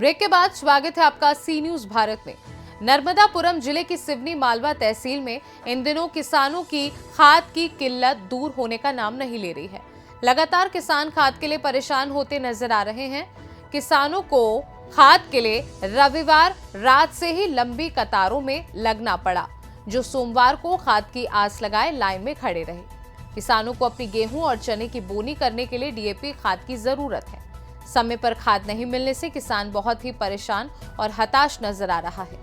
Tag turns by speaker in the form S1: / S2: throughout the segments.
S1: Break के बाद स्वागत है आपका सी न्यूज भारत में। नर्मदापुरम जिले की सिवनी मालवा तहसील में इन दिनों किसानों की खाद की किल्लत दूर होने का नाम नहीं ले रही है। लगातार किसान खाद के लिए परेशान होते नजर आ रहे हैं। किसानों को खाद के लिए रविवार रात से ही लंबी कतारों में लगना पड़ा, जो सोमवार को खाद की आस लगाए लाइन में खड़े रहे। किसानों को अपनी गेहूं और चने की बोनी करने के लिए डीएपी खाद की जरूरत है। समय पर खाद नहीं मिलने से किसान बहुत ही परेशान और हताश नजर आ रहा है।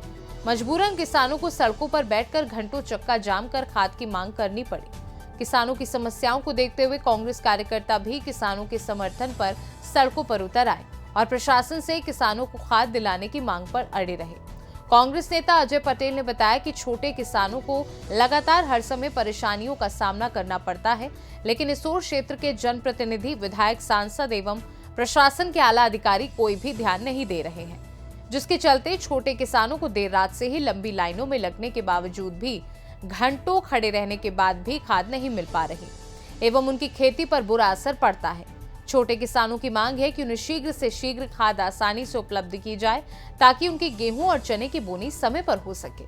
S1: मजबूरन किसानों को सड़कों पर बैठकर घंटों चक्का जाम कर खाद की मांग करनी पड़ी। किसानों की समस्याओं को देखते हुए कांग्रेस कार्यकर्ता भी किसानों के समर्थन पर सड़कों पर उतर आए और प्रशासन से किसानों को खाद दिलाने की मांग पर अड़े रहे। कांग्रेस नेता अजय पटेल ने बताया कि छोटे किसानों को लगातार हर समय परेशानियों का सामना करना पड़ता है, लेकिन इसोर क्षेत्र के जनप्रतिनिधि, विधायक, सांसद एवं प्रशासन के आला अधिकारी कोई भी ध्यान नहीं दे रहे हैं, जिसके चलते छोटे किसानों को देर रात से ही लंबी लाइनों में लगने के बावजूद भी, घंटों खड़े रहने के बाद भी खाद नहीं मिल पा रही एवं उनकी खेती पर बुरा असर पड़ता है। छोटे किसानों की मांग है कि उन्हें शीघ्र से शीघ्र खाद आसानी से उपलब्ध की जाए, ताकि उनकी गेहूं और चने की बोनी समय पर हो सके।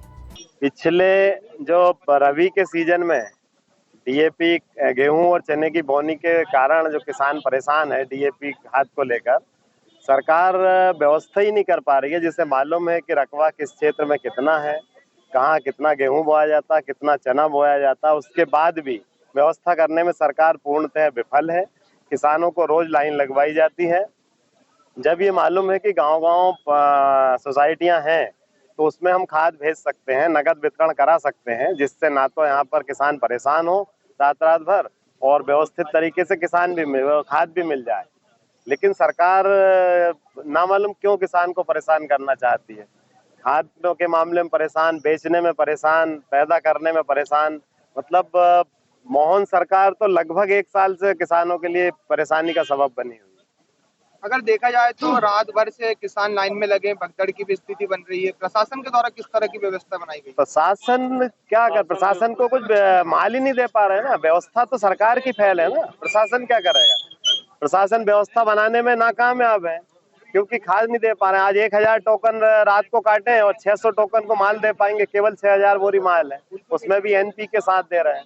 S2: पिछले जो रबी के सीजन में डीएपी गेहूं और चने की बोनी के कारण जो किसान परेशान है डीएपी खाद को लेकर, सरकार व्यवस्था ही नहीं कर पा रही है, जिससे मालूम है कि रकबा किस क्षेत्र में कितना है, कहाँ कितना गेहूं बोया जाता, कितना चना बोया जाता, उसके बाद भी व्यवस्था करने में सरकार पूर्णतः विफल है। किसानों को रोज लाइन लगवाई जाती है। जब ये मालूम है कि गांव-गांव सोसाइटियां हैं, तो उसमें हम खाद भेज सकते हैं, नगद वितरण करा सकते हैं, जिससे ना तो यहाँ पर किसान परेशान हो रात भर और व्यवस्थित तरीके से खाद भी मिल जाए। लेकिन सरकार ना मालूम क्यों किसान को परेशान करना चाहती है। खाद के मामले में परेशान, बेचने में परेशान, पैदा करने में परेशान। मतलब मोहन सरकार तो लगभग 1 साल से किसानों के लिए परेशानी का सबब बनी हुई है।
S3: अगर देखा जाए तो रात भर से किसान लाइन में लगे, भगदड़ की भी स्थिति बन रही है। प्रशासन के द्वारा किस तरह की व्यवस्था बनाई गई?
S2: प्रशासन क्या कर, प्रशासन को कुछ माल ही नहीं दे पा रहे हैं ना। व्यवस्था तो सरकार की फैल है ना, प्रशासन क्या करेगा। प्रशासन व्यवस्था बनाने में नाकामयाब है, क्योंकि खाद नहीं दे पा रहे हैं। आज 1000 टोकन रात को काटे और 600 टोकन को माल दे पाएंगे। केवल 6000 बोरी माल है, उसमें भी एनपी के साथ दे रहे हैं।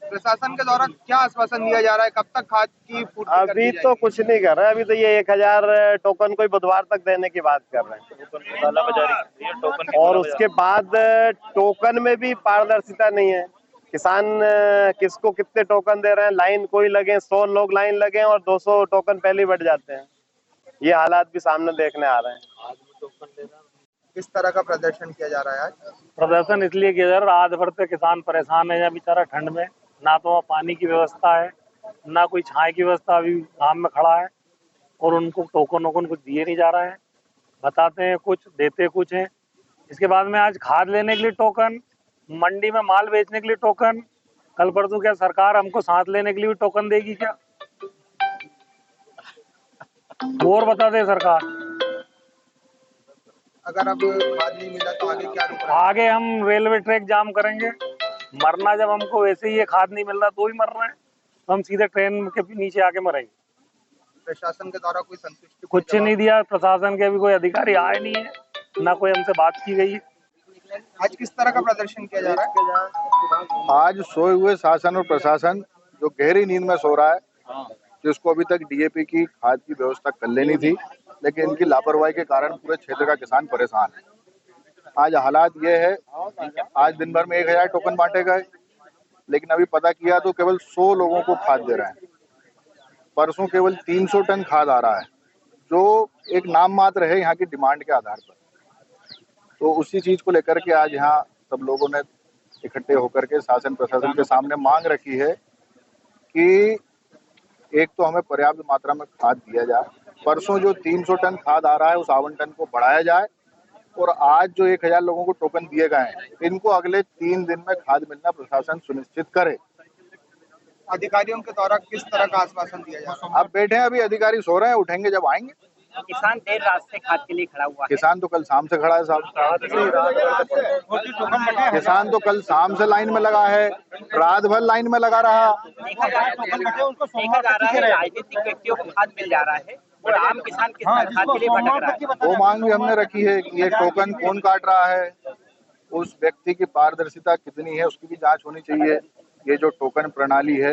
S3: प्रशासन के द्वारा क्या आश्वासन दिया जा रहा है? कब तक खाद की पूर्ति
S2: अभी तो कुछ नहीं कर रहे हैं। अभी तो ये 1000 टोकन को बुधवार तक देने की बात कर रहे हैं, और उसके बाद टोकन में भी पारदर्शिता नहीं है। किसान किसको कितने टोकन दे रहे हैं, लाइन कोई लगे, 100 लोग लाइन लगे और 200 टोकन पहले ही बढ़ जाते हैं। ये हालात भी सामने देखने आ रहे हैं।
S3: किस तरह का प्रदर्शन किया जा रहा है आज?
S4: प्रदर्शन इसलिए किया जा रहा है, रात भर से किसान परेशान है। या बेचारा ठंड में ना तो वहाँ पानी की व्यवस्था है, ना कोई छाए की व्यवस्था। अभी शाम में खड़ा है और उनको टोकन कुछ दिए नहीं जा रहा है। बताते हैं कुछ, देते कुछ है। इसके बाद में आज खाद लेने के लिए टोकन, मंडी में माल बेचने के लिए टोकन, कल परसों क्या सरकार हमको सांस लेने के लिए भी टोकन देगी क्या? और बता दे सरकार।
S3: अगर अब खाद नहीं मिला तो आगे क्या होगा?
S4: आगे हम रेलवे ट्रैक जाम करेंगे। मरना जब हमको वैसे ही ये खाद नहीं मिल रहा तो ही मर रहे हैं, तो हम सीधे ट्रेन के नीचे आके मरेंगे।
S3: प्रशासन के द्वारा कोई संतुष्टि
S4: कुछ नहीं दिया प्रशासन के, अभी कोई अधिकारी आए नहीं है, ना कोई हमसे बात की गई है।
S3: आज किस तरह का प्रदर्शन किया जा रहा है?
S5: आज सोए हुए शासन और प्रशासन जो गहरी नींद में सो रहा है, जिसको अभी तक डीएपी की खाद की व्यवस्था कर लेनी थी, लेकिन इनकी लापरवाही के कारण पूरे क्षेत्र का किसान परेशान है। आज हालात ये है, आज दिन भर में 1000 टोकन बांटे गए, लेकिन अभी पता किया तो केवल 100 लोगों को खाद दे रहे हैं। परसों केवल 300 टन खाद आ रहा है, जो एक नाम मात्र है यहाँ की डिमांड के आधार पर। तो उसी चीज को लेकर के आज यहाँ सब लोगों ने इकट्ठे होकर के शासन प्रशासन के सामने मांग रखी है कि एक तो हमें पर्याप्त मात्रा में खाद दिया जाए, परसों जो 300 टन खाद आ रहा है उस आवंटन को बढ़ाया जाए, और आज जो 1000 लोगों को टोकन दिए गए हैं, इनको अगले 3 दिन में खाद मिलना प्रशासन सुनिश्चित करे।
S3: अधिकारियों के द्वारा किस तरह का आश्वासन दिया जा रहा है?
S5: अब बैठे हैं, अभी अधिकारी सो रहे हैं, उठेंगे जब आएंगे।
S6: किसान देर रात से खाद के लिए खड़ा हुआ है।
S5: किसान तो कल शाम से खड़ा है साहब। किसान तो कल शाम से लाइन में लगा है, रात भर लाइन में लगा रहा।
S6: देखा जा रहा है राजनीतिक व्यक्तियों को खाद मिल जा रहा है, और आम किसान किस तरह खाद के लिए भटक रहा है।
S5: वो मांग भी हमने रखी है कि ये टोकन कौन काट रहा है, उस व्यक्ति की पारदर्शिता कितनी है उसकी भी जांच होनी चाहिए। ये जो टोकन प्रणाली है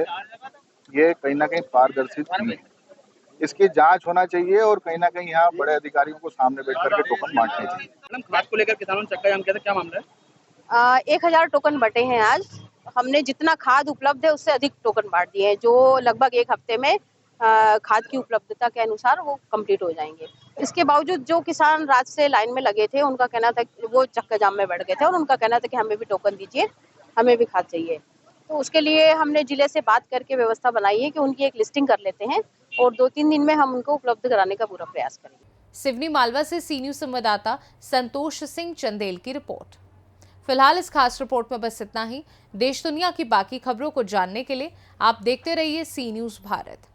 S5: ये कहीं ना कहीं पारदर्शित नहीं है, इसकी जांच होना चाहिए और कहीं ना कहीं यहाँ बड़े अधिकारियों को सामने बैठ करके टोकन बांटने चाहिए।
S6: मैडम, खाद को लेकर किसानों ने चक्का जाम किया था, क्या मामला है?
S7: 1000 टोकन बटे हैं आज। हमने जितना खाद उपलब्ध है उससे अधिक टोकन बांट दिए हैं, जो लगभग एक हफ्ते में खाद की उपलब्धता के अनुसार वो कंप्लीट हो जाएंगे। इसके बावजूद जो किसान रात से लाइन में लगे थे उनका कहना था कि वो चक्का जाम में बैठ गए थे और उनका कहना था कि हमें भी टोकन दीजिए, हमें भी खाद चाहिए। तो उसके लिए हमने जिले से बात करके व्यवस्था बनाई है कि उनकी एक लिस्टिंग कर लेते हैं और 2-3 दिन में हम उनको उपलब्ध कराने का पूरा प्रयास करेंगे।
S1: सिवनी मालवा से सी न्यूज संवाददाता संतोष सिंह चंदेल की रिपोर्ट। फिलहाल इस खास रिपोर्ट में बस इतना ही। देश दुनिया की बाकी खबरों को जानने के लिए आप देखते रहिए सी न्यूज भारत।